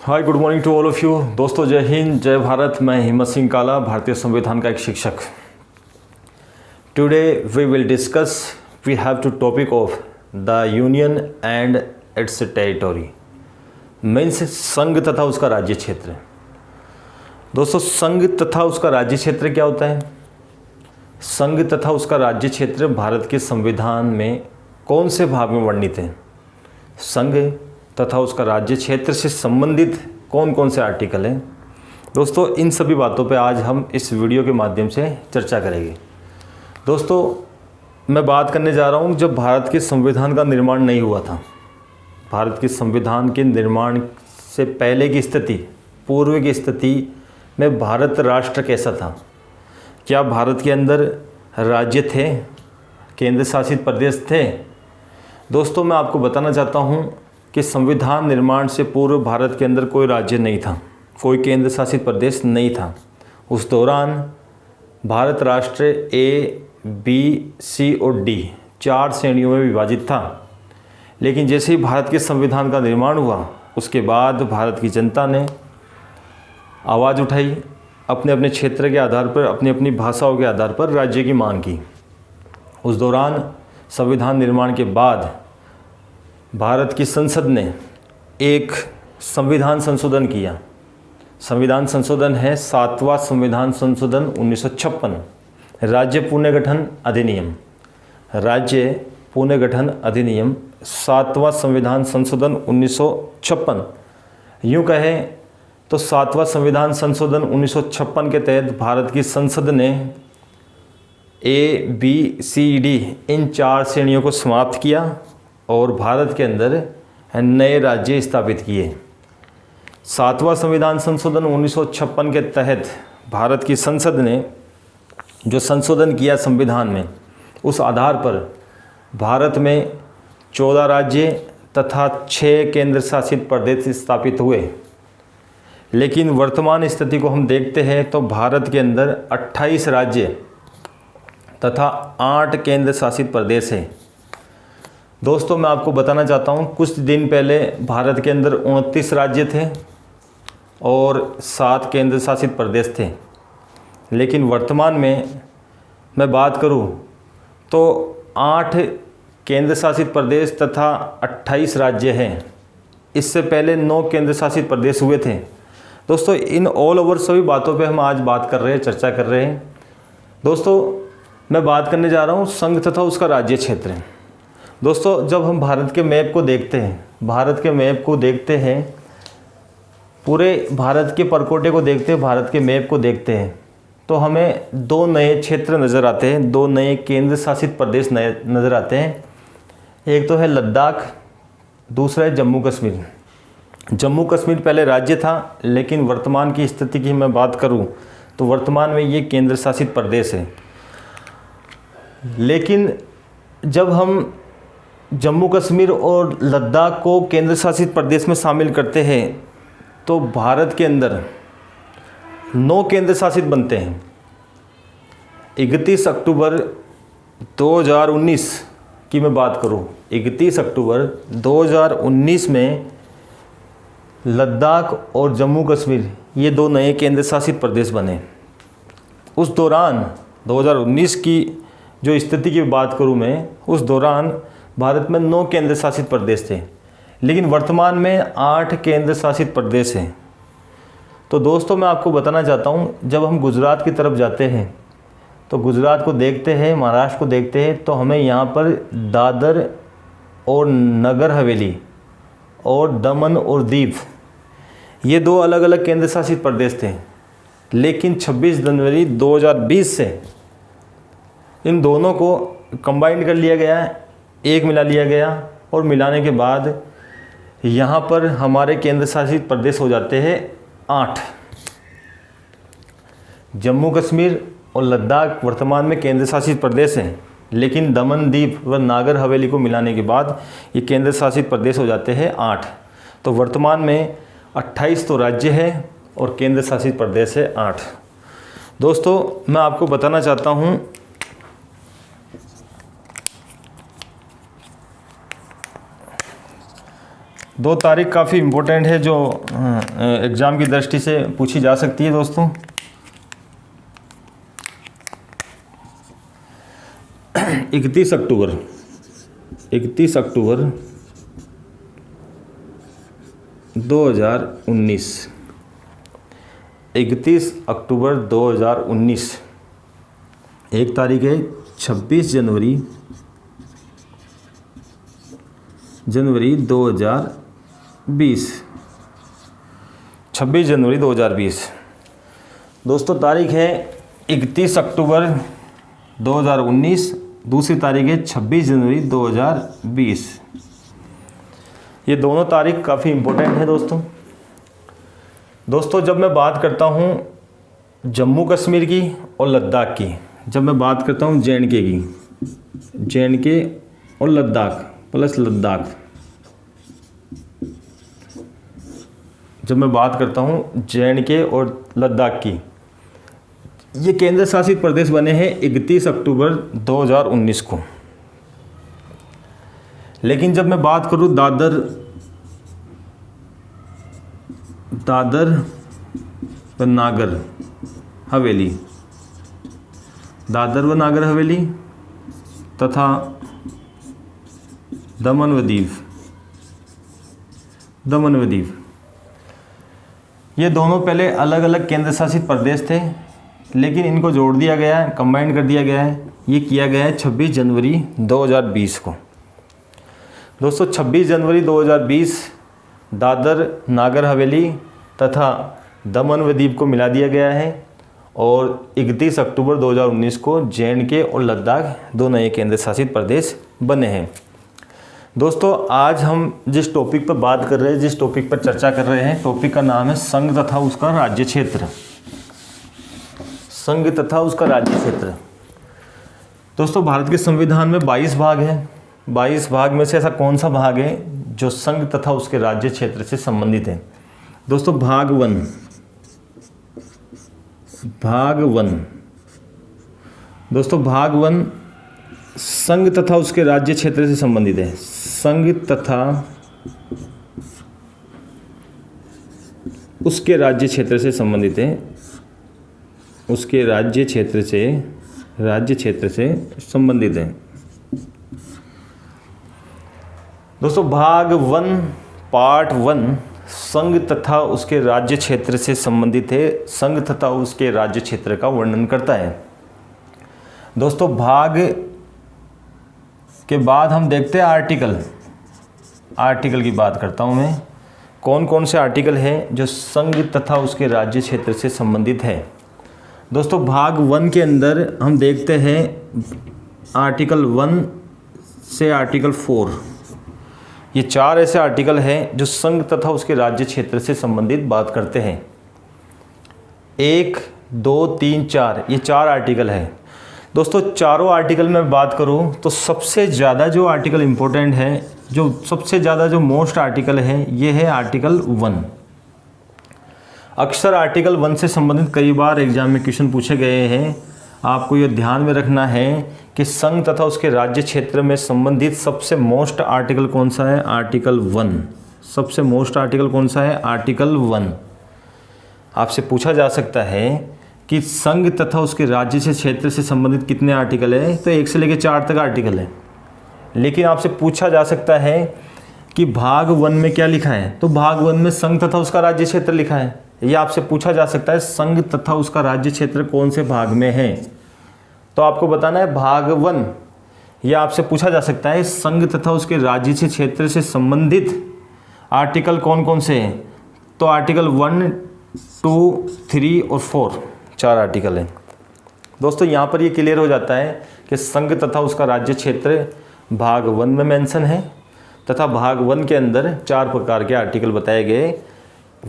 Hi, good morning to all of you. दोस्तों, जय हिंद, जय भारत। मैं हिम्मत सिंह काला, भारतीय संविधान का एक शिक्षक। Today we will discuss, we have two topic of the union and its territory, means संघ तथा उसका राज्य क्षेत्र। दोस्तों, संघ तथा उसका राज्य क्षेत्र क्या होता है? संघ तथा उसका राज्य क्षेत्र भारत के संविधान में कौन से भाग में वर्णित है? संघ तथा उसका राज्य क्षेत्र से संबंधित कौन कौन से आर्टिकल हैं? दोस्तों, इन सभी बातों पे आज हम इस वीडियो के माध्यम से चर्चा करेंगे। दोस्तों, मैं बात करने जा रहा हूँ जब भारत के संविधान का निर्माण नहीं हुआ था, भारत के संविधान के निर्माण से पहले की स्थिति, पूर्व की स्थिति में भारत राष्ट्र कैसा था? क्या भारत के अंदर राज्य थे, केंद्र शासित प्रदेश थे? दोस्तों, मैं आपको बताना चाहता हूँ कि संविधान निर्माण से पूर्व भारत के अंदर कोई राज्य नहीं था, कोई केंद्र शासित प्रदेश नहीं था। उस दौरान भारत राष्ट्र ए, बी, सी और डी 4 श्रेणियों में विभाजित था। लेकिन जैसे ही भारत के संविधान का निर्माण हुआ, उसके बाद भारत की जनता ने आवाज़ उठाई, अपने अपने क्षेत्र के आधार पर, अपनी अपनी भाषाओं के आधार पर राज्य की मांग की। उस दौरान संविधान निर्माण के बाद भारत की संसद ने एक संविधान संशोधन किया। संविधान संशोधन है 7वां संविधान संशोधन 1956, राज्य पुनर्गठन अधिनियम। राज्य पुनर्गठन अधिनियम 7वां संविधान संशोधन 1956। यूँ कहें तो 7वां संविधान संशोधन 1956 के तहत भारत की संसद ने ए, बी, सी, डी इन 4 श्रेणियों को समाप्त किया और भारत के अंदर नए राज्य स्थापित किए। 7वां संविधान संशोधन 1956 के तहत भारत की संसद ने जो संशोधन किया संविधान में, उस आधार पर भारत में 14 राज्य तथा 6 केंद्र शासित प्रदेश स्थापित हुए। लेकिन वर्तमान स्थिति को हम देखते हैं तो भारत के अंदर 28 राज्य तथा 8 केंद्र शासित प्रदेश हैं। दोस्तों, मैं आपको बताना चाहता हूँ, कुछ दिन पहले भारत के अंदर 29 राज्य थे और 7 केंद्र शासित प्रदेश थे। लेकिन वर्तमान में मैं बात करूँ तो 8 केंद्र शासित प्रदेश तथा 28 राज्य हैं। इससे पहले 9 केंद्र शासित प्रदेश हुए थे। दोस्तों, इन ऑल ओवर सभी बातों पे हम आज बात कर रहे हैं, चर्चा कर रहे हैं। दोस्तों, मैं बात करने जा रहा हूँ संघ तथा उसका राज्य क्षेत्र। दोस्तों, जब हम भारत के मैप को देखते हैं, भारत के मैप को देखते हैं, पूरे भारत के परकोटे को देखते हैं, भारत के मैप को देखते हैं, तो हमें 2 नए क्षेत्र नज़र आते हैं, 2 नए केंद्र शासित प्रदेश नज़र आते हैं। एक तो है लद्दाख, दूसरा है जम्मू कश्मीर। जम्मू कश्मीर पहले राज्य था, लेकिन वर्तमान की स्थिति की मैं बात करूं तो वर्तमान में ये केंद्र शासित प्रदेश है। लेकिन जब हम जम्मू कश्मीर और लद्दाख को केंद्र शासित प्रदेश में शामिल करते हैं तो भारत के अंदर 9 केंद्र शासित बनते हैं। 31 अक्टूबर 2019 की मैं बात करूं, 31 अक्टूबर 2019 में लद्दाख और जम्मू कश्मीर ये 2 नए केंद्र शासित प्रदेश बने। उस दौरान 2019 की जो स्थिति की बात करूं मैं, उस दौरान भारत में 9 केंद्र शासित प्रदेश थे, लेकिन वर्तमान में 8 केंद्र शासित प्रदेश हैं। तो दोस्तों, मैं आपको बताना चाहता हूँ, जब हम गुजरात की तरफ जाते हैं तो गुजरात को देखते हैं, महाराष्ट्र को देखते हैं, तो हमें यहाँ पर दादर और नगर हवेली और दमन और दीव ये 2 अलग अलग केंद्र शासित प्रदेश थे। लेकिन 26 जनवरी 2020 से इन दोनों को कंबाइंड कर लिया गया है, एक मिला लिया गया, और मिलाने के बाद यहाँ पर हमारे केंद्र शासित प्रदेश हो जाते हैं 8। जम्मू कश्मीर और लद्दाख वर्तमान में केंद्र शासित प्रदेश हैं, लेकिन दमन, दीव व नागर हवेली को मिलाने के बाद ये केंद्र शासित प्रदेश हो जाते हैं 8। तो वर्तमान में 28 तो राज्य है और केंद्र शासित प्रदेश है 8। दोस्तों, मैं आपको बताना चाहता हूँ दो तारीख काफ़ी इम्पोर्टेंट है जो एग्ज़ाम की दृष्टि से पूछी जा सकती है दोस्तों। 31 अक्टूबर 2019, 31 अक्टूबर 2019। एक तारीख है 26 जनवरी 2020, 26 जनवरी 2020। दोस्तों तारीख है 31 अक्टूबर 2019, दूसरी तारीख है 26 जनवरी 2020। ये दोनों तारीख काफ़ी इम्पोर्टेंट है दोस्तों जब मैं बात करता हूँ जम्मू कश्मीर की और लद्दाख की, जब मैं बात करता हूँ जे.एंड.के की, जे.एंड.के और लद्दाख प्लस लद्दाख, जब मैं बात करता हूँ जे.एंड.के और लद्दाख की, ये केंद्र शासित प्रदेश बने हैं 31 अक्टूबर 2019 को। लेकिन जब मैं बात करूँ दादर व नागर हवेली, दादर व नागर हवेली तथा दमन व दीव, ये दोनों पहले अलग अलग केंद्र शासित प्रदेश थे, लेकिन इनको जोड़ दिया गया है, कंबाइन कर दिया गया है। ये किया गया है 26 जनवरी 2020 को। दोस्तों 26 जनवरी 2020 दादर नागर हवेली तथा दमन व दीव को मिला दिया गया है और 31 अक्टूबर 2019 को जे.एंड.के और लद्दाख दो नए केंद्र शासित प्रदेश बने हैं। दोस्तों आज हम जिस टॉपिक पर बात कर रहे हैं, जिस टॉपिक पर चर्चा कर रहे हैं, टॉपिक का नाम है संघ तथा उसका राज्य क्षेत्र। संघ तथा उसका राज्य क्षेत्र। दोस्तों भारत के संविधान में 22 भाग हैं। 22 भाग में से ऐसा कौन सा भाग है जो संघ तथा उसके राज्य क्षेत्र से संबंधित है? दोस्तों भाग वन दोस्तों भाग वन संघ तथा उसके राज्य क्षेत्र से संबंधित है। संघ तथा उसके राज्य क्षेत्र से संबंधित है, उसके राज्य क्षेत्र से संबंधित है। दोस्तों भाग वन पार्ट वन संघ तथा उसके राज्य क्षेत्र से संबंधित है, संघ तथा उसके राज्य क्षेत्र का वर्णन करता है। दोस्तों भाग के बाद हम देखते हैं आर्टिकल की बात करता हूं मैं। कौन कौन से आर्टिकल हैं जो संघ तथा उसके राज्य क्षेत्र से संबंधित है? दोस्तों भाग वन के अंदर हम देखते हैं आर्टिकल 1 से आर्टिकल 4, ये 4 ऐसे आर्टिकल हैं जो संघ तथा उसके राज्य क्षेत्र से संबंधित बात करते हैं। 1, 2, 3, 4 ये 4 आर्टिकल हैं। दोस्तों चारों आर्टिकल में बात करूं तो सबसे ज़्यादा जो आर्टिकल इम्पोर्टेंट है, जो सबसे ज़्यादा जो मोस्ट आर्टिकल है, ये है आर्टिकल 1। अक्सर आर्टिकल 1 से संबंधित कई बार एग्जाम में क्वेश्चन पूछे गए हैं। आपको ये ध्यान में रखना है कि संघ तथा उसके राज्य क्षेत्र में संबंधित सबसे मोस्ट आर्टिकल कौन सा है? आर्टिकल 1। सबसे मोस्ट आर्टिकल कौन सा है? आर्टिकल 1। आपसे पूछा जा सकता है कि संघ तथा उसके राज्य से क्षेत्र से संबंधित कितने आर्टिकल है? तो 1 से लेकर 4 तक आर्टिकल है। लेकिन आपसे पूछा जा सकता है कि भाग 1 में क्या लिखा है? तो भाग 1 में संघ तथा उसका राज्य क्षेत्र लिखा है। ये आपसे पूछा जा सकता है संघ तथा उसका राज्य क्षेत्र कौन से भाग में है, तो आपको बताना है भाग 1। यह आपसे पूछा जा सकता है संघ तथा उसके राज्य से क्षेत्र से संबंधित आर्टिकल कौन कौन से हैं? तो आर्टिकल 1, 2, 3 और 4 4 आर्टिकल हैं। दोस्तों यहाँ पर ये क्लियर हो जाता है कि संघ तथा उसका राज्य क्षेत्र भाग 1 में मेंशन है तथा भाग 1 के अंदर 4 प्रकार के आर्टिकल बताए गए,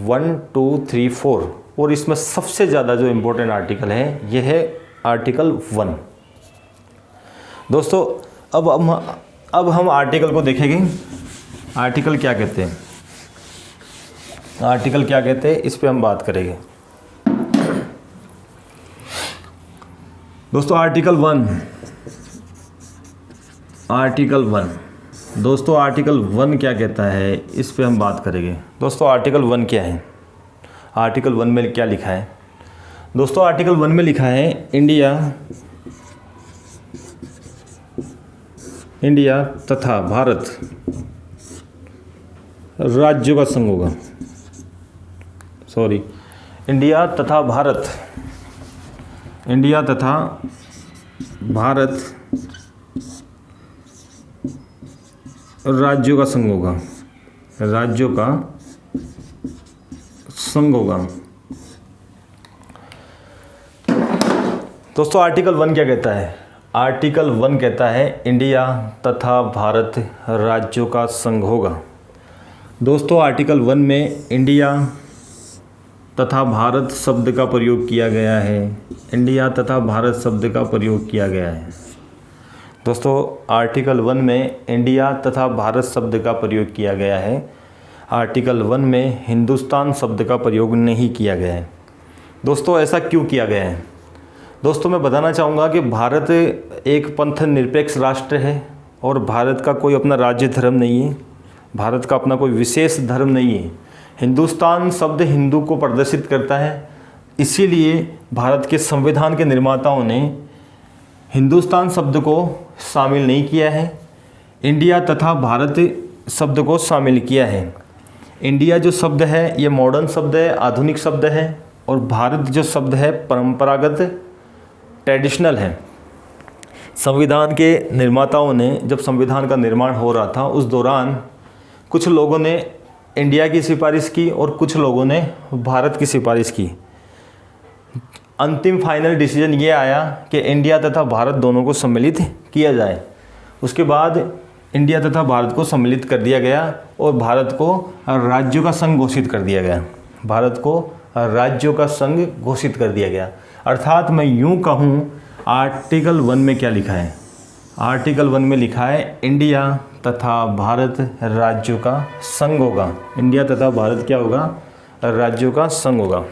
1, 2, 3, 4। और इसमें सबसे ज़्यादा जो इम्पोर्टेंट आर्टिकल है यह है आर्टिकल 1। दोस्तों अब हम आर्टिकल को देखेंगे। आर्टिकल क्या कहते हैं, आर्टिकल क्या कहते हैं, इस पे हम बात करेंगे। दोस्तों आर्टिकल 1 दोस्तों आर्टिकल 1 क्या कहता है, इस पे हम बात करेंगे। दोस्तों आर्टिकल 1 क्या है, आर्टिकल 1 में क्या लिखा है? दोस्तों आर्टिकल 1 में लिखा है इंडिया तथा भारत राज्यों का संघ होगा। इंडिया तथा भारत राज्यों का संघ होगा, राज्यों का संघ होगा। दोस्तों आर्टिकल 1 क्या कहता है? आर्टिकल 1 कहता है इंडिया तथा भारत राज्यों का संघ होगा। दोस्तों आर्टिकल 1 में इंडिया तथा भारत शब्द का प्रयोग किया गया है। इंडिया तथा भारत शब्द का प्रयोग किया गया है। दोस्तों आर्टिकल 1 में इंडिया तथा भारत शब्द का प्रयोग किया गया है। आर्टिकल 1 में हिंदुस्तान शब्द का प्रयोग नहीं किया गया है। दोस्तों ऐसा क्यों किया गया है? दोस्तों मैं बताना चाहूँगा कि भारत एक पंथ निरपेक्ष राष्ट्र है और भारत का कोई अपना राज्य धर्म नहीं है, भारत का अपना कोई विशेष धर्म नहीं है। हिंदुस्तान शब्द हिंदू को प्रदर्शित करता है, इसीलिए भारत के संविधान के निर्माताओं ने हिंदुस्तान शब्द को शामिल नहीं किया है, इंडिया तथा भारत शब्द को शामिल किया है। इंडिया जो शब्द है ये मॉडर्न शब्द है, आधुनिक शब्द है, और भारत जो शब्द है परंपरागत ट्रेडिशनल है। संविधान के निर्माताओं ने जब संविधान का निर्माण हो रहा था उस दौरान कुछ लोगों ने इंडिया की सिफारिश की और कुछ लोगों ने भारत की सिफारिश की। अंतिम फाइनल डिसीजन ये आया कि इंडिया तथा भारत दोनों को सम्मिलित किया जाए। उसके बाद इंडिया तथा भारत को सम्मिलित कर दिया गया और भारत को राज्यों का संघ घोषित कर दिया गया। भारत को राज्यों का संघ घोषित कर दिया गया। अर्थात मैं यूँ कहूँ आर्टिकल 1 में क्या लिखा है? आर्टिकल 1 में लिखा है इंडिया तथा भारत राज्यों का संघ होगा। इंडिया तथा भारत क्या होगा? राज्यों का संघ होगा,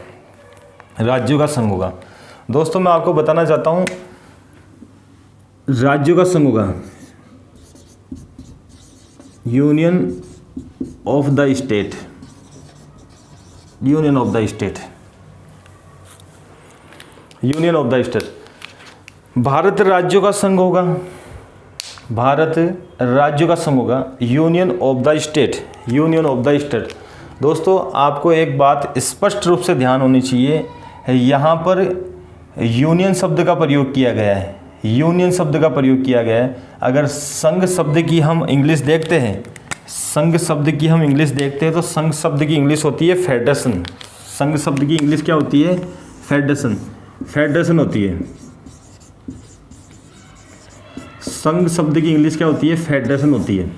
राज्यों का संघ होगा। दोस्तों मैं आपको बताना चाहता हूँ राज्यों का संघ होगा, union of the state, union of the state, union of the state. Bharat राज्यों का संघ होगा, भारत राज्यों का संघ होगा, union of the state, union of the state. दोस्तों आपको एक बात स्पष्ट रूप से ध्यान होनी चाहिए, यहाँ पर यूनियन शब्द का प्रयोग किया गया है, यूनियन शब्द का प्रयोग किया गया है। अगर संघ शब्द की हम इंग्लिश देखते हैं, संघ शब्द की हम इंग्लिश देखते हैं तो संघ शब्द की इंग्लिश होती है फेडरेशन। संघ शब्द की इंग्लिश क्या होती है? फेडरेशन, फेडरेशन होती है। संघ शब्द की इंग्लिश क्या होती है? फेडरेशन होती है।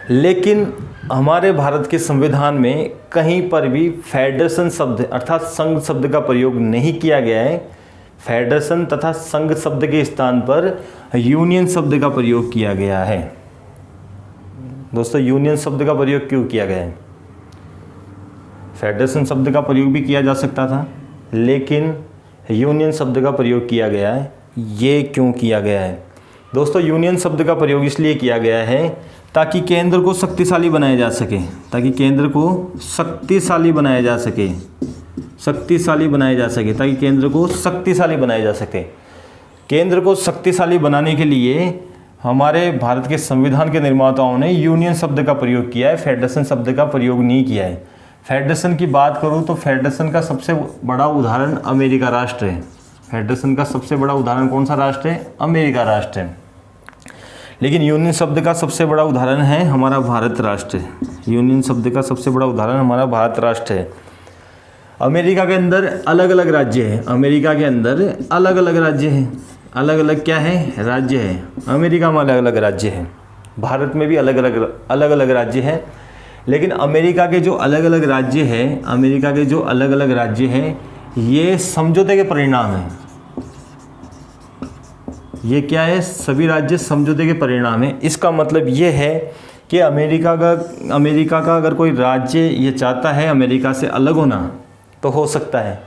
लेकिन हमारे भारत के संविधान में कहीं पर भी फेडरेशन शब्द अर्थात संघ शब्द का प्रयोग नहीं किया गया है। फेडरेशन तथा संघ शब्द के स्थान पर यूनियन शब्द का प्रयोग किया गया है। दोस्तों यूनियन शब्द का प्रयोग क्यों किया गया है? फेडरेशन शब्द का प्रयोग भी किया जा सकता था, लेकिन यूनियन शब्द का प्रयोग किया गया है। ये क्यों किया गया है? दोस्तों यूनियन शब्द का प्रयोग इसलिए किया गया है ताकि केंद्र को शक्तिशाली बनाया जा सके, ताकि केंद्र को शक्तिशाली बनाया जा सके, शक्तिशाली बनाया जा सके, ताकि केंद्र को शक्तिशाली बनाया जा सके। केंद्र को शक्तिशाली बनाने के लिए हमारे भारत के संविधान के निर्माताओं ने यूनियन शब्द का प्रयोग किया है, फेडरेशन शब्द का प्रयोग नहीं किया है। फेडरेशन की बात करूँ तो फेडरेशन का सबसे बड़ा उदाहरण अमेरिका राष्ट्र है। फेडरेशन का सबसे बड़ा उदाहरण कौन सा राष्ट्र है? अमेरिका राष्ट्र है। लेकिन यूनियन शब्द का सबसे बड़ा उदाहरण है हमारा भारत राष्ट्र। यूनियन शब्द का सबसे बड़ा उदाहरण हमारा भारत राष्ट्र है। अमेरिका के अंदर अलग अलग राज्य हैं, अमेरिका के अंदर अलग अलग राज्य हैं, अलग अलग क्या है? राज्य है। अमेरिका में अलग अलग राज्य हैं, भारत में भी अलग अलग राज्य हैं। लेकिन अमेरिका के जो अलग अलग राज्य हैं, अमेरिका के जो अलग अलग राज्य हैं, ये समझौते के परिणाम हैं। ये क्या है? सभी राज्य समझौते के परिणाम है। इसका मतलब ये है कि अमेरिका का अगर कोई राज्य ये चाहता है अमेरिका से अलग होना तो हो सकता है।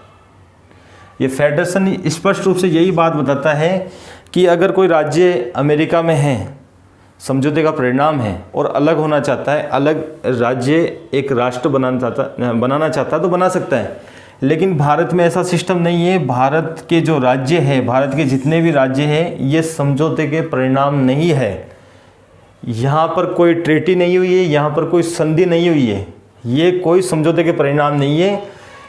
ये फेडरेशन स्पष्ट रूप से यही बात बताता है कि अगर कोई राज्य अमेरिका में है समझौते का परिणाम है और अलग होना चाहता है, अलग राज्य एक राष्ट्र बनाना चाहता है तो बना सकता है। लेकिन भारत में ऐसा सिस्टम नहीं है। भारत के जो राज्य है, भारत के जितने भी राज्य हैं, ये समझौते के परिणाम नहीं है। यहाँ पर कोई ट्रीटी नहीं हुई है, यहाँ पर कोई संधि नहीं हुई है, ये कोई समझौते के परिणाम नहीं है।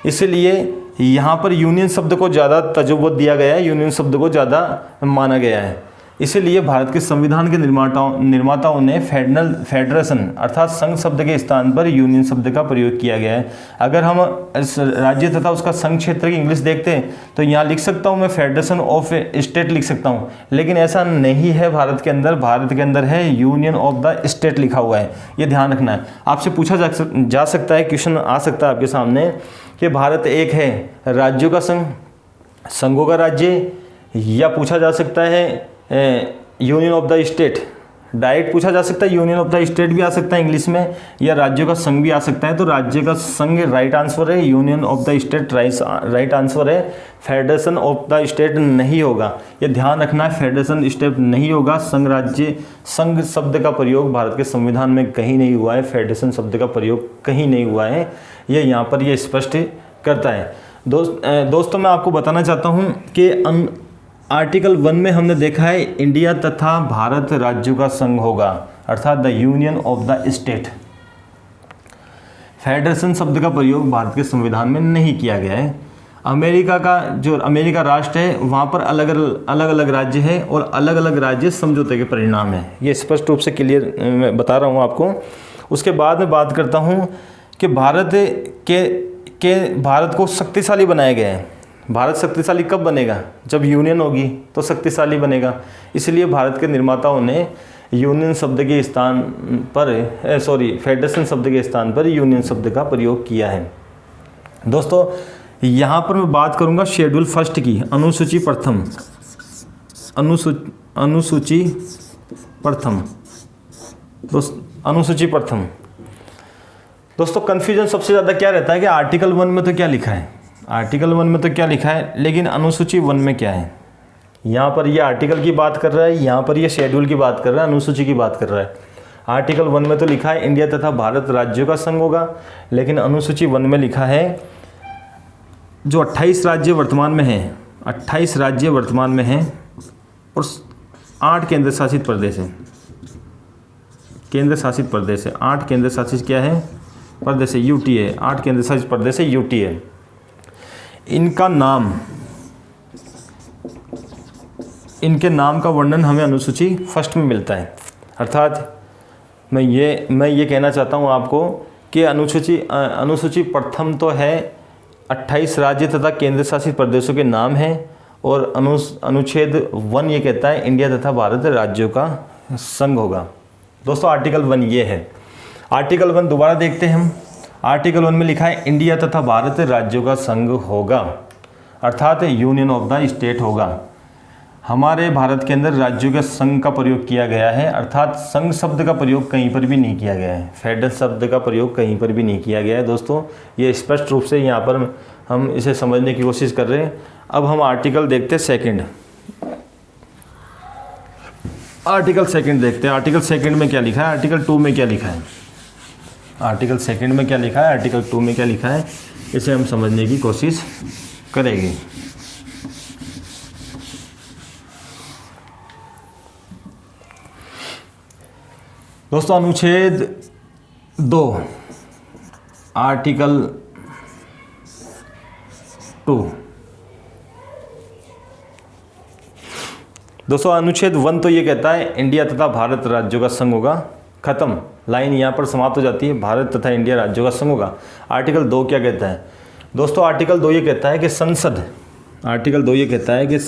इसलिए यहाँ पर यूनियन शब्द को ज़्यादा तजुर्बत दिया गया है, यूनियन शब्द को ज़्यादा माना गया है। इसीलिए भारत के संविधान के निर्माताओं ने फेडरेशन अर्थात संघ शब्द के स्थान पर यूनियन शब्द का प्रयोग किया गया है। अगर हम राज्य तथा उसका संघ क्षेत्र की इंग्लिश देखते हैं तो यहाँ लिख सकता हूँ मैं फेडरेशन ऑफ स्टेट लिख सकता हूँ, लेकिन ऐसा नहीं है। भारत के अंदर है यूनियन ऑफ द स्टेट लिखा हुआ है, ये ध्यान रखना है। आपसे पूछा जा सकता है, क्वेश्चन आ सकता है आपके सामने कि भारत एक है राज्यों का संघ, संघों का राज्य, या पूछा जा सकता है union of the state. Direct पूछा जा सकता है, यूनियन ऑफ द स्टेट भी आ सकता है इंग्लिश में, या राज्यों का संघ भी आ सकता है। तो राज्य का संघ राइट आंसर है, union of the state right answer है। फेडरेशन ऑफ द स्टेट नहीं होगा, ये ध्यान रखना है, फेडरेशन स्टेट नहीं होगा। संघ शब्द का प्रयोग भारत के संविधान में कहीं नहीं हुआ है, फेडरेशन शब्द का प्रयोग कहीं नहीं हुआ है, ये यहाँ पर ये स्पष्ट करता है। दोस्तों मैं आपको बताना चाहता हूँ कि आर्टिकल 1 में हमने देखा है इंडिया तथा भारत राज्यों का संघ होगा, अर्थात the union of the state. Federation शब्द का प्रयोग भारत के संविधान में नहीं किया गया है। अमेरिका राष्ट्र है, वहाँ पर अलग अलग राज्य है और अलग अलग राज्य समझौते के परिणाम है, ये स्पष्ट रूप से क्लियर मैं बता रहा हूँ आपको। उसके बाद में बात करता हूँ कि भारत को शक्तिशाली बनाया गया है। भारत शक्तिशाली कब बनेगा? जब यूनियन होगी तो शक्तिशाली बनेगा। इसलिए भारत के निर्माताओं ने यूनियन शब्द के स्थान पर फेडरेशन शब्द के स्थान पर यूनियन शब्द का प्रयोग किया है। दोस्तों यहाँ पर मैं बात करूँगा शेड्यूल फर्स्ट की, अनुसूची प्रथम। दोस्तों कन्फ्यूजन सबसे ज़्यादा क्या रहता है कि आर्टिकल 1 में तो क्या लिखा है, लेकिन अनुसूची 1 में क्या है। यहाँ पर ये आर्टिकल की बात कर रहा है, यहाँ पर ये शेड्यूल की बात कर रहा है, अनुसूची की बात कर रहा है। आर्टिकल 1 में तो लिखा है इंडिया तथा भारत राज्यों का संघ होगा, लेकिन अनुसूची 1 में लिखा है जो 28 राज्य वर्तमान में हैं, 28 राज्य वर्तमान में हैं और 8 केंद्र शासित प्रदेश हैं। 8 केंद्र शासित क्या है? प्रदेश है, यूटी है। 8 केंद्र शासित प्रदेश है, यूटी है। इनके नाम का वर्णन हमें अनुसूची फर्स्ट में मिलता है। अर्थात मैं ये कहना चाहता हूँ आपको कि अनुसूची प्रथम तो है 28 राज्य तथा केंद्र शासित प्रदेशों के नाम हैं, और अनुच्छेद 1 ये कहता है इंडिया तथा भारत राज्यों का संघ होगा। दोस्तों आर्टिकल 1 ये है। आर्टिकल 1 दोबारा देखते हैं हम। आर्टिकल 1 में लिखा है इंडिया तथा भारत राज्यों का संघ होगा, अर्थात यूनियन ऑफ द स्टेट होगा। हमारे भारत के अंदर राज्यों के संघ का प्रयोग किया गया है, अर्थात संघ शब्द का प्रयोग कहीं पर भी नहीं किया गया है, फेडरल शब्द का प्रयोग कहीं पर भी नहीं किया गया है। दोस्तों ये स्पष्ट रूप से यहाँ पर हम इसे समझने की कोशिश कर रहे हैं। अब हम आर्टिकल देखते हैं सेकंड। आर्टिकल सेकंड देखते हैं। आर्टिकल सेकंड में क्या लिखा है, आर्टिकल 2 में क्या लिखा है, आर्टिकल सेकंड में क्या लिखा है, आर्टिकल 2 में क्या लिखा है, इसे हम समझने की कोशिश करेंगे। दोस्तों अनुच्छेद 2 आर्टिकल 2। दोस्तों अनुच्छेद 1 तो ये कहता है इंडिया तथा भारत राज्यों का संघ होगा, खत्म, लाइन यहाँ पर समाप्त हो जाती है, भारत तथा इंडिया राज्यों का संघ होगा। आर्टिकल 2 क्या कहता है? दोस्तों आर्टिकल 2 ये कहता है कि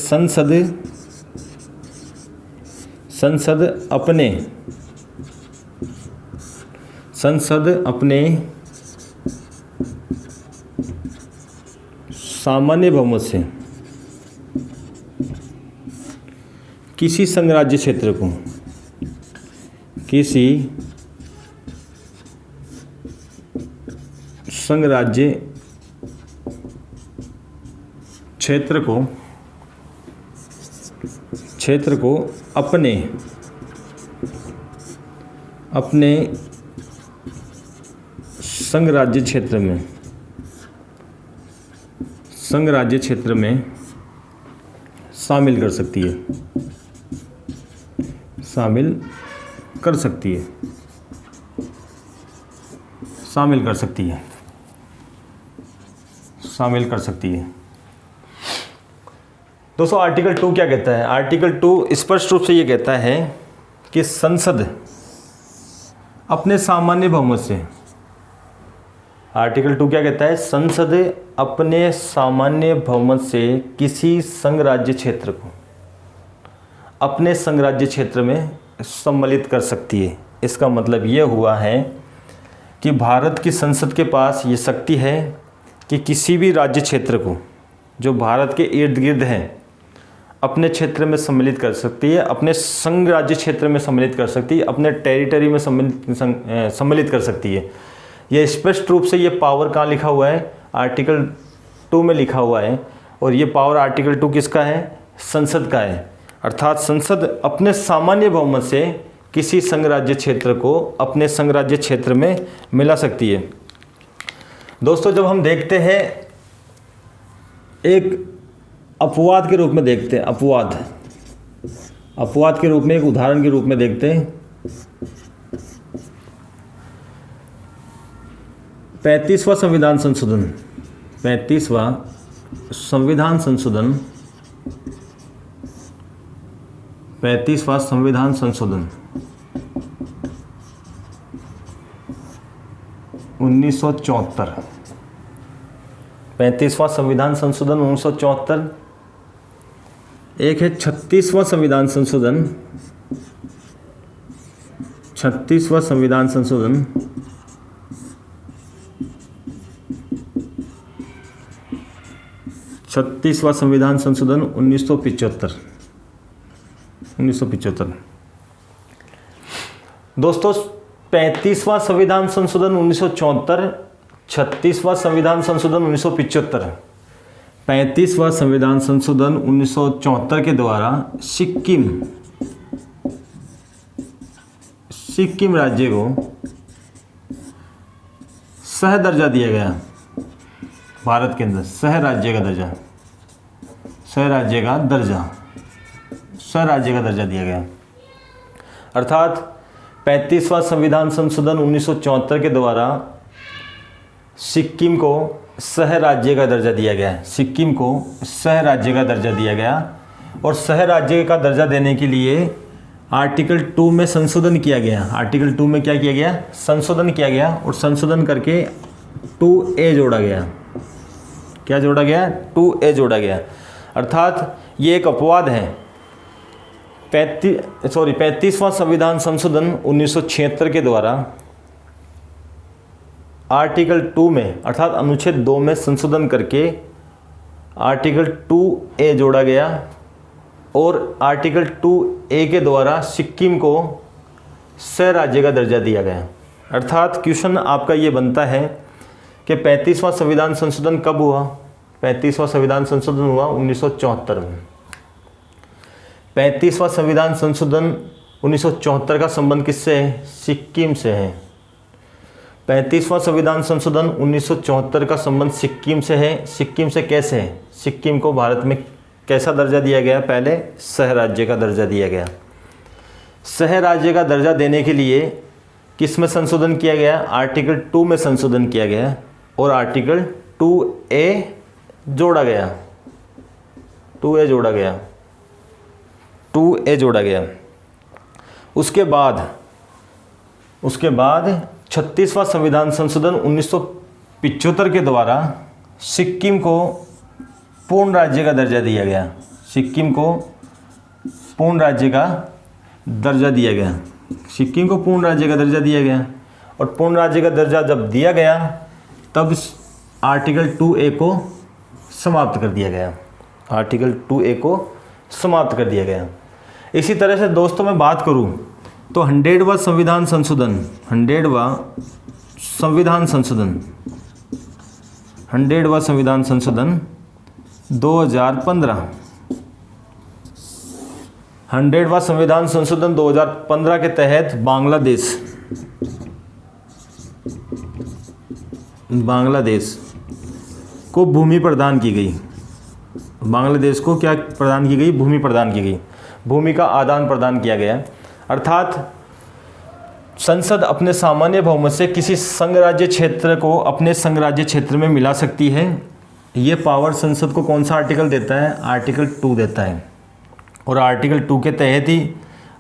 संसद अपने सामान्य बहुमत से किसी संघ राज्य क्षेत्र को क्षेत्र को अपने अपने संघ राज्य क्षेत्र में शामिल कर सकती है, शामिल कर सकती है। दोस्तों आर्टिकल 2 क्या कहता है? आर्टिकल 2 स्पष्ट रूप से ये कहता है कि संसद अपने सामान्य बहुमत से, आर्टिकल 2 क्या कहता है? संसद अपने सामान्य बहुमत से किसी संघ राज्य क्षेत्र को अपने संघ राज्य क्षेत्र में सम्मिलित कर सकती है। इसका मतलब ये हुआ है कि भारत की संसद के पास ये शक्ति है कि किसी भी राज्य क्षेत्र को जो भारत के इर्द गिर्द है अपने क्षेत्र में सम्मिलित कर सकती है, अपने संघ राज्य क्षेत्र में सम्मिलित कर सकती है, अपने टेरिटरी में सम्मिलित कर सकती है। ये स्पष्ट रूप से ये पावर कहाँ लिखा हुआ है? आर्टिकल 2 में लिखा हुआ है। और ये पावर आर्टिकल 2 किसका है? संसद का है। अर्थात संसद अपने सामान्य बहुमत से किसी संघ राज्य क्षेत्र को अपने संघ राज्य क्षेत्र में मिला सकती है। दोस्तों जब हम देखते हैं एक अपवाद के रूप में देखते हैं, अपवाद के रूप में, एक उदाहरण के रूप में देखते हैं 35वां संविधान संशोधन, 35वां संविधान संशोधन 1974, 35वां संविधान संशोधन 1974। एक है 36वां संविधान संशोधन, 36वां संविधान संशोधन 1975। दोस्तों 35वां संविधान संशोधन 1974, 36वां संविधान संशोधन 1975। 35वां संविधान संशोधन 1974 के द्वारा सिक्किम राज्य को सह दर्जा दिया गया। भारत के अंदर सह राज्य का दर्जा दिया गया। अर्थात 35वां संविधान संशोधन 1974 के द्वारा सिक्किम को सह राज्य का दर्जा दिया गया। और सह राज्य का दर्जा देने के लिए आर्टिकल 2 में संशोधन किया गया। आर्टिकल 2 में क्या किया गया? संशोधन किया गया। और संशोधन करके 2A जोड़ा गया। क्या जोड़ा गया? 2A जोड़ा गया। अर्थात ये एक अपवाद है। 35वां संविधान संशोधन 1976 के द्वारा आर्टिकल 2 में अर्थात अनुच्छेद 2 में संशोधन करके आर्टिकल 2A जोड़ा गया। और आर्टिकल 2A के द्वारा सिक्किम को सह राज्य का दर्जा दिया गया। अर्थात क्वेश्चन आपका ये बनता है कि 35वां संविधान संशोधन कब हुआ? 35वां संविधान संशोधन हुआ 1974 में। 35वां संविधान संशोधन 1974 का संबंध किससे है? सिक्किम से है। 35वां संविधान संशोधन 1974 का संबंध सिक्किम से है। सिक्किम से कैसे है? सिक्किम को भारत में कैसा दर्जा दिया गया? पहले सह राज्य का दर्जा दिया गया। सह राज्य का दर्जा देने के लिए किस में संशोधन किया गया? आर्टिकल 2 में संशोधन किया गया और आर्टिकल 2A जोड़ा गया। 2A जोड़ा गया। उसके बाद 36वां संविधान संशोधन 1975 के द्वारा सिक्किम को पूर्ण राज्य का दर्जा दिया गया। सिक्किम को पूर्ण राज्य का दर्जा दिया गया। सिक्किम को पूर्ण राज्य का दर्जा दिया गया। और पूर्ण राज्य का दर्जा जब दिया गया तब आर्टिकल 2A को समाप्त कर दिया गया। आर्टिकल 2A को समाप्त कर दिया गया। इसी तरह से दोस्तों मैं बात करूं तो 100वां संविधान संशोधन 100वां संविधान संशोधन 2015 100वां संविधान संशोधन 2015 के तहत बांग्लादेश बांग्लादेश को भूमि प्रदान की गई। बांग्लादेश को क्या प्रदान की गई? भूमि प्रदान की गई। भूमि का आदान प्रदान किया गया। अर्थात संसद अपने सामान्य बहुमत से किसी संघ राज्य क्षेत्र को अपने संघ राज्य क्षेत्र में मिला सकती है। ये पावर संसद को कौन सा आर्टिकल देता है? आर्टिकल 2 देता है। और आर्टिकल 2 के तहत ही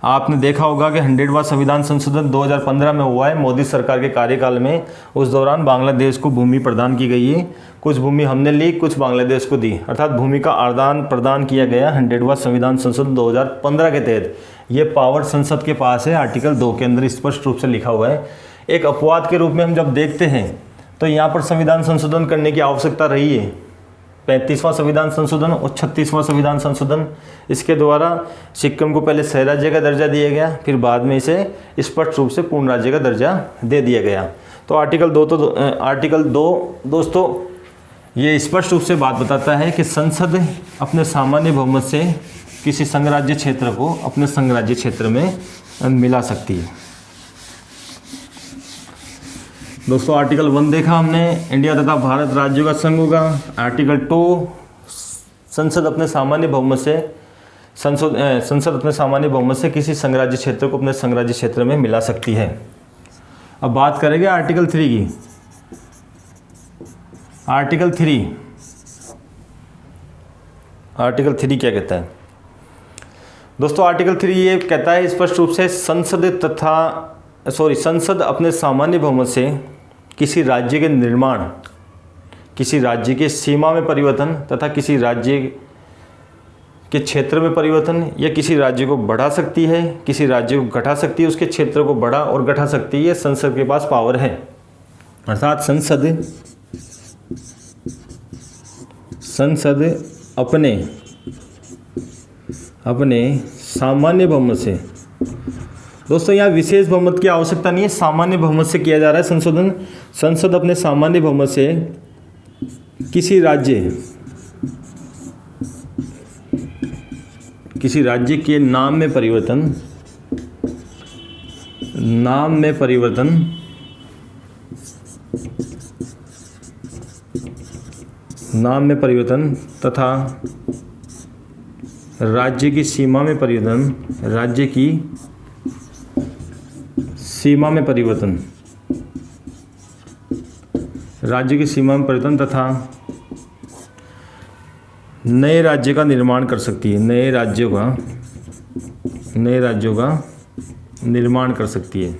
आपने देखा होगा कि 100वां संविधान संशोधन 2015 में हुआ है मोदी सरकार के कार्यकाल में। उस दौरान बांग्लादेश को भूमि प्रदान की गई है। कुछ भूमि हमने ली, कुछ बांग्लादेश को दी, अर्थात भूमि का आदान प्रदान किया गया 100वां संविधान संशोधन 2015 के तहत। ये पावर संसद के पास है। आर्टिकल 2 के अंदर स्पष्ट रूप से लिखा हुआ है। एक अपवाद के रूप में हम जब देखते हैं तो यहाँ पर संविधान संशोधन करने की आवश्यकता रही है। 35वां संविधान संशोधन और 36वां संविधान संशोधन, इसके द्वारा सिक्किम को पहले सह राज्य का दर्जा दिया गया, फिर बाद में इसे स्पष्ट रूप से पूर्ण राज्य का दर्जा दे दिया गया। तो आर्टिकल 2 दोस्तों ये स्पष्ट रूप से बात बताता है कि संसद अपने सामान्य बहुमत से किसी संघ राज्य क्षेत्र को अपने संघ राज्य क्षेत्र में मिला सकती है। दोस्तों आर्टिकल 1 देखा हमने, इंडिया तथा भारत राज्यों का संघ होगा। आर्टिकल 2 संसद अपने सामान्य बहुमत से संसद अपने सामान्य बहुमत से किसी संघ राज्य क्षेत्र को अपने संघ राज्य क्षेत्र में मिला सकती है। अब बात करेंगे आर्टिकल 3 की। आर्टिकल 3 क्या कहता है? दोस्तों आर्टिकल 3 ये कहता है स्पष्ट रूप से संसद अपने सामान्य बहुमत से किसी राज्य के निर्माण, किसी राज्य की सीमा में परिवर्तन तथा किसी राज्य के क्षेत्र में परिवर्तन या किसी राज्य को बढ़ा सकती है, किसी राज्य को घटा सकती है, उसके क्षेत्र को बढ़ा और घटा सकती है। संसद के पास पावर है। अर्थात संसद अपने सामान्य बहुमत से, दोस्तों यहाँ विशेष बहुमत की आवश्यकता नहीं है, सामान्य बहुमत से किया जा रहा है संशोधन। संसद अपने सामान्य बहुमत से किसी राज्य के नाम में परिवर्तन तथा राज्य की सीमा में परिवर्तन तथा नए राज्य का निर्माण कर सकती है। नए राज्यों का निर्माण कर सकती है।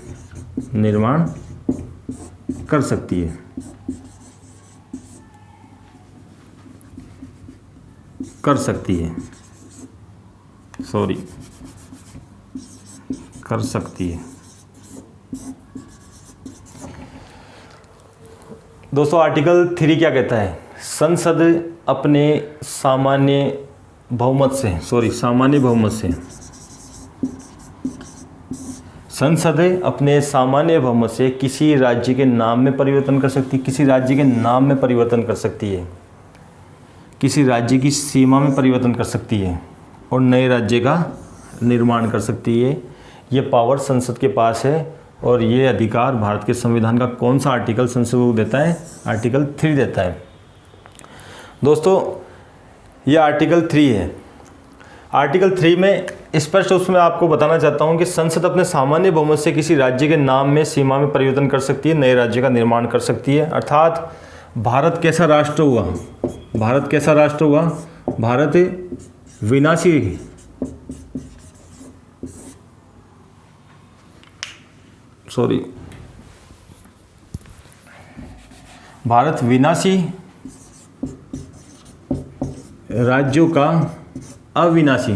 दोस्तों आर्टिकल 3 क्या कहता है? संसद अपने सामान्य बहुमत से किसी राज्य के नाम में परिवर्तन कर सकती है, किसी राज्य के नाम में परिवर्तन कर सकती है, किसी राज्य की सीमा में परिवर्तन कर सकती है और नए राज्य का निर्माण कर सकती है। ये पावर संसद के पास है और ये अधिकार भारत के संविधान का कौन सा आर्टिकल संसद को देता है? आर्टिकल 3 देता है। दोस्तों ये आर्टिकल 3 है। आर्टिकल 3 में स्पष्ट रूप से मैं आपको बताना चाहता हूँ कि संसद अपने सामान्य बहुमत से किसी राज्य के नाम में सीमा में परिवर्तन कर सकती है, नए राज्य का निर्माण कर सकती है। अर्थात भारत कैसा राष्ट्र हुआ? भारत विनाशी राज्यों का अविनाशी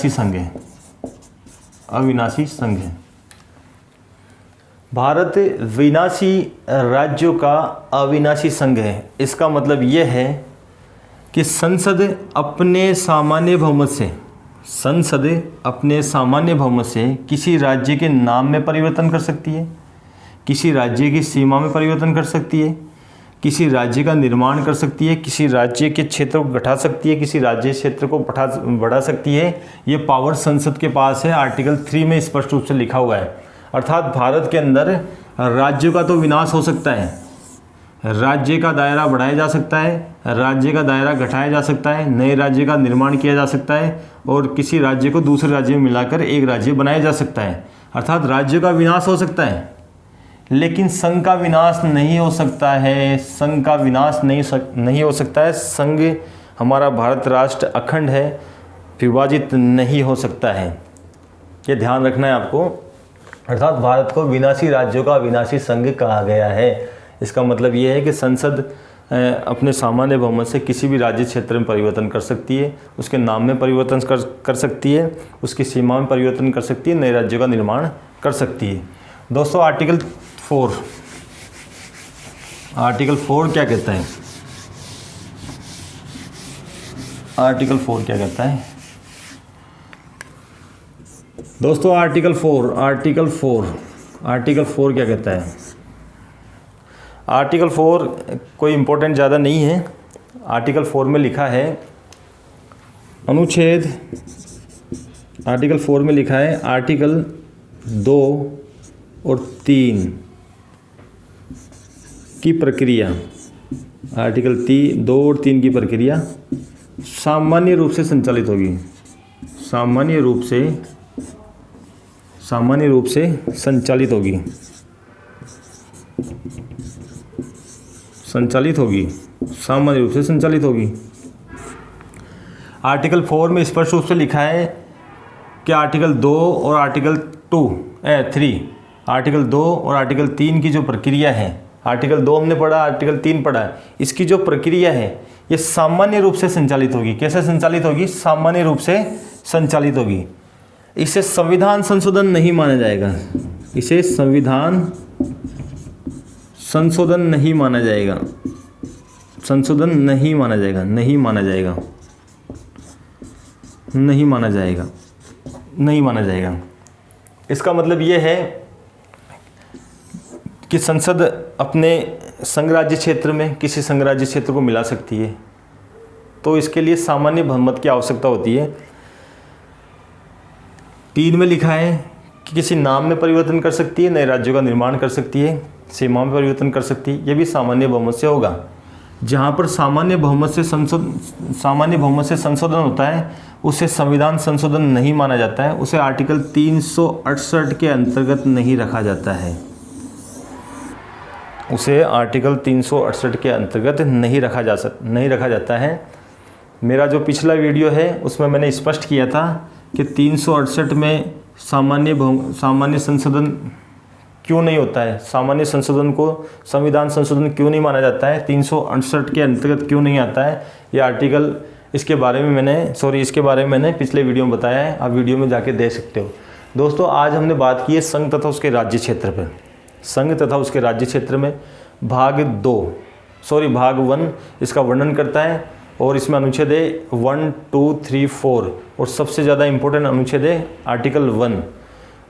संघ है। भारत विनाशी राज्यों का अविनाशी संघ है। इसका मतलब यह है कि संसद अपने सामान्य बहुमत से किसी राज्य के नाम में परिवर्तन कर सकती है, किसी राज्य की सीमा में परिवर्तन कर सकती है, किसी राज्य का निर्माण कर सकती है, किसी राज्य के क्षेत्र को घटा सकती है, किसी राज्य क्षेत्र को बढ़ा सकती है। ये पावर संसद के पास है, आर्टिकल 3 में स्पष्ट रूप से लिखा हुआ है। अर्थात भारत के अंदर राज्यों का तो विनाश हो सकता है, राज्य का दायरा बढ़ाया जा सकता है, राज्य का दायरा घटाया जा सकता है, नए राज्य का निर्माण किया जा सकता है और किसी राज्य को दूसरे राज्य में मिलाकर एक राज्य बनाया जा सकता है। अर्थात राज्यों का विनाश हो सकता है, लेकिन संघ का विनाश नहीं हो सकता है। संघ का विनाश नहीं हो सकता है। संघ, हमारा भारत राष्ट्र अखंड है, विभाजित नहीं हो सकता है। ये ध्यान रखना है आपको। अर्थात भारत को विनाशी राज्यों का विनाशी संघ कहा गया है। इसका मतलब ये है कि संसद अपने सामान्य बहुमत से किसी भी राज्य क्षेत्र में परिवर्तन कर सकती है, उसके नाम में परिवर्तन कर सकती है, उसकी सीमा में परिवर्तन कर सकती है, नए राज्यों का निर्माण कर सकती है। दोस्तों आर्टिकल 4 क्या कहता है? आर्टिकल 4 क्या कहता है दोस्तों? आर्टिकल 4 क्या कहता है? आर्टिकल 4 कोई इम्पोर्टेंट ज़्यादा नहीं है। आर्टिकल 4 में लिखा है अनुच्छेद, आर्टिकल 4 में लिखा है आर्टिकल 2 और 3 की प्रक्रिया, आर्टिकल 2 और 3 की प्रक्रिया सामान्य रूप से संचालित होगी। सामान्य रूप से संचालित होगी। सामान्य रूप से संचालित होगी। आर्टिकल 4 में स्पष्ट रूप से लिखा है कि आर्टिकल 2 और आर्टिकल 3, आर्टिकल 2 और आर्टिकल 3 की जो प्रक्रिया है, आर्टिकल 2 हमने पढ़ा, आर्टिकल 3 पढ़ा, इसकी जो प्रक्रिया है ये सामान्य रूप से संचालित होगी। कैसे संचालित होगी? सामान्य रूप से संचालित होगी। इसे संविधान संशोधन नहीं माना जाएगा। इसे संविधान संशोधन नहीं माना जाएगा। संशोधन नहीं माना जाएगा। नहीं माना जाएगा। नहीं माना जाएगा। नहीं माना जाएगा। इसका मतलब ये है कि संसद अपने संघ राज्य क्षेत्र में किसी संघ राज्य क्षेत्र को मिला सकती है, तो इसके लिए सामान्य बहुमत की आवश्यकता होती है। 3 में लिखा है कि किसी नाम में परिवर्तन कर सकती है, नए राज्यों का निर्माण कर सकती है, सीमा में परिवर्तन कर सकती है। ये भी सामान्य बहुमत से होगा। जहाँ पर सामान्य बहुमत से संशोधन होता है उसे संविधान संशोधन नहीं माना जाता है, उसे आर्टिकल 368 के अंतर्गत नहीं रखा जाता है। उसे आर्टिकल 368 के अंतर्गत नहीं रखा जाता है। मेरा जो पिछला वीडियो है उसमें मैंने स्पष्ट किया था कि 368 में सामान्य संशोधन क्यों नहीं होता है, सामान्य संशोधन को संविधान संशोधन क्यों नहीं माना जाता है, 368 के अंतर्गत क्यों नहीं आता है। ये आर्टिकल, इसके बारे में मैंने पिछले वीडियो में बताया है, आप वीडियो में जाके देख सकते हो। दोस्तों आज हमने बात की है संघ तथा उसके राज्य क्षेत्र पर। संघ तथा उसके राज्य क्षेत्र में भाग 1 इसका वर्णन करता है और इसमें अनुच्छेद 1, 2, 3, 4 और सबसे ज़्यादा इंपॉर्टेंट अनुच्छेद है आर्टिकल 1।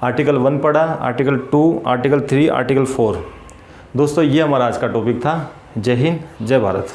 आर्टिकल 1 पढ़ा, आर्टिकल 2, आर्टिकल 3, आर्टिकल 4। दोस्तों ये हमारा आज का टॉपिक था। जय हिंद, जय भारत।